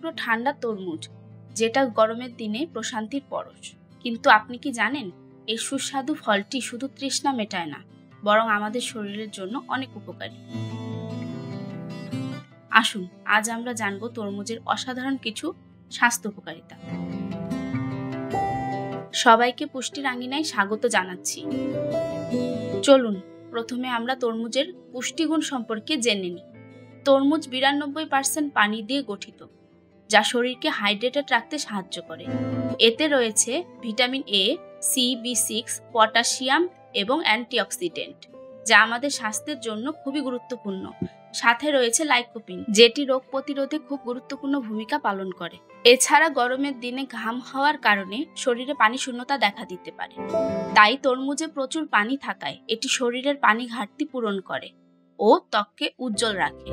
টুকরো ঠান্ডা তরমুজ, যেটা গরমের দিনে প্রশান্তির পরশ। কিন্তু আপনি কি জানেন, এই সুস্বাদু ফলটি শুধু তৃষ্ণা মেটায় না, বরং আমাদের শরীরের জন্য অনেক উপকারী। আসুন আজ আমরা জানব তরমুজের অসাধারণ কিছু স্বাস্থ্য উপকারিতা। সবাইকে পুষ্টির আঙিনায় স্বাগত জানাচ্ছি। চলুন প্রথমে আমরা তরমুজের পুষ্টিগুণ সম্পর্কে জেনে নিই। তরমুজ 92% পানি দিয়ে গঠিত, যা শরীরকে হাইড্রেটেড রাখতে সাহায্য করে। এতে রয়েছে ভিটামিন এ, সি, বি6, পটাশিয়াম এবং অ্যান্টিঅক্সিডেন্ট, যা আমাদের স্বাস্থ্যের জন্য খুবই গুরুত্বপূর্ণ। সাথে রয়েছে লাইকোপিন, যেটি রোগ প্রতিরোধে খুব গুরুত্বপূর্ণ ভূমিকা পালন করে। এছাড়া গরমের দিনে ঘাম হওয়ার কারণে শরীরে পানি শূন্যতা দেখা দিতে পারে, তাই তরমুজে প্রচুর পানি থাকায় এটি শরীরের পানি ঘাটতি পূরণ করে ও ত্বককে উজ্জ্বল রাখে।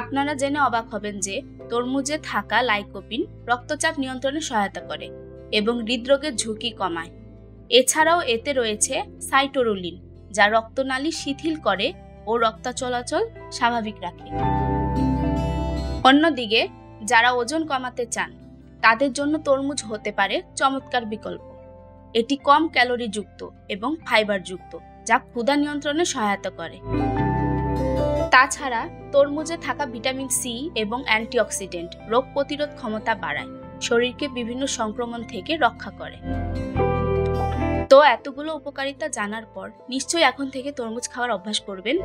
আপনারা জেনে অবাক হবেন যে তরমুজে থাকা লাইকোপিন রক্তচাপ নিয়ন্ত্রণে সহায়তা করে এবং হৃদরোগের ঝুঁকি কমায়। এছাড়াও এতে রয়েছে সাইটোরুলিন, যা রক্তনালী শিথিল করে ও রক্ত চলাচল স্বাভাবিক রাখে। অন্যদিকে যারা ওজন কমাতে চান, তাদের জন্য তরমুজ হতে পারে চমৎকার বিকল্প। এটি কম ক্যালোরি যুক্ত এবং ফাইবার যুক্ত, যা ক্ষুধা নিয়ন্ত্রণে সহায়তা করে। তাছাড়া তরমুজে থাকা ভিটামিন সি এবং অ্যান্টিঅক্সিডেন্ট রোগ প্রতিরোধ ক্ষমতা বাড়ায়, শরীরকে বিভিন্ন সংক্রমণ থেকে রক্ষা করে। তো এতগুলো উপকারিতা জানার পর নিশ্চয়ই এখন থেকে তরমুজ খাওয়ার অভ্যাস করবেন।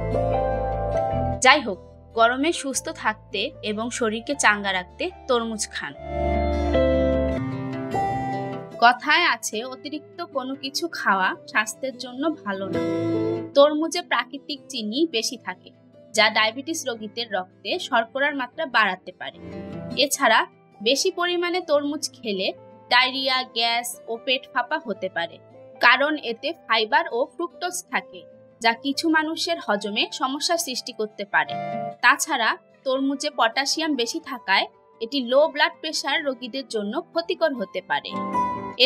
যাই হোক, গরমে সুস্থ থাকতে এবং শরীরকে চাঙ্গা রাখতে তরমুজ খান। কথায় আছে, অতিরিক্ত কোনো কিছু খাওয়া স্বাস্থ্যের জন্য ভালো না। তরমুজে প্রাকৃতিক চিনি বেশি থাকে, যা ডায়াবেটিস রোগীদের রক্তে শর্করার মাত্রা বাড়াতে পারে। এছাড়া বেশি পরিমাণে তরমুজ খেলে ডায়রিয়া, গ্যাস ও পেট ফাঁপা হতে পারে, কারণ এতে ফাইবার ও ফ্রুক্টোজ থাকে, যা কিছু মানুষের হজমে সমস্যা সৃষ্টি করতে পারে। তাছাড়া তরমুজে পটাশিয়াম বেশি থাকায় এটি লো ব্লাড প্রেশার রোগীদের জন্য ক্ষতিকর হতে পারে।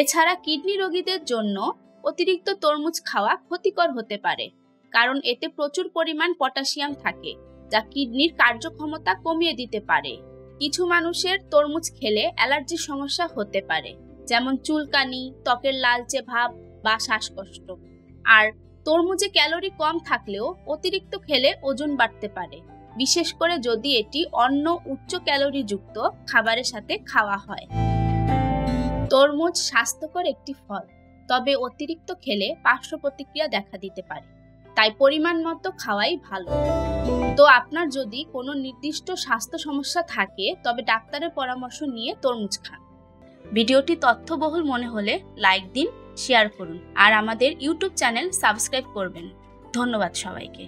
এছাড়া কিডনি রোগীদের জন্য অতিরিক্ত তরমুজ খাওয়া ক্ষতিকর হতে পারে, কারণ এতে প্রচুর পরিমাণ পটাশিয়াম থাকে, যা কিডনির কার্যক্ষমতা কমিয়ে দিতে পারে। কিছু মানুষের তরমুজ খেলে অ্যালার্জির সমস্যা হতে পারে, যেমন চুলকানি, ত্বকের লালচে ভাব বা শ্বাসকষ্ট। আর তরমুজে ক্যালোরি কম থাকলেও অতিরিক্ত খেলে ওজন বাড়তে পারে, বিশেষ করে যদি এটি অন্য উচ্চ ক্যালোরি যুক্ত খাবারের সাথে খাওয়া হয়। তরমুজ স্বাস্থ্যকর একটি ফল, তবে অতিরিক্ত খেলে পার্শ্ব প্রতিক্রিয়া দেখা দিতে পারে, তাই পরিমাণ মতো খাওয়াই ভালো। তো আপনার যদি কোনো নির্দিষ্ট স্বাস্থ্য সমস্যা থাকে, তবে ডাক্তারের পরামর্শ নিয়ে তরমুজ খান। ভিডিওটি তথ্যবহুল মনে হলে লাইক দিন, শেয়ার করুন আর আমাদের ইউটিউব চ্যানেল সাবস্ক্রাইব করবেন। ধন্যবাদ সবাইকে।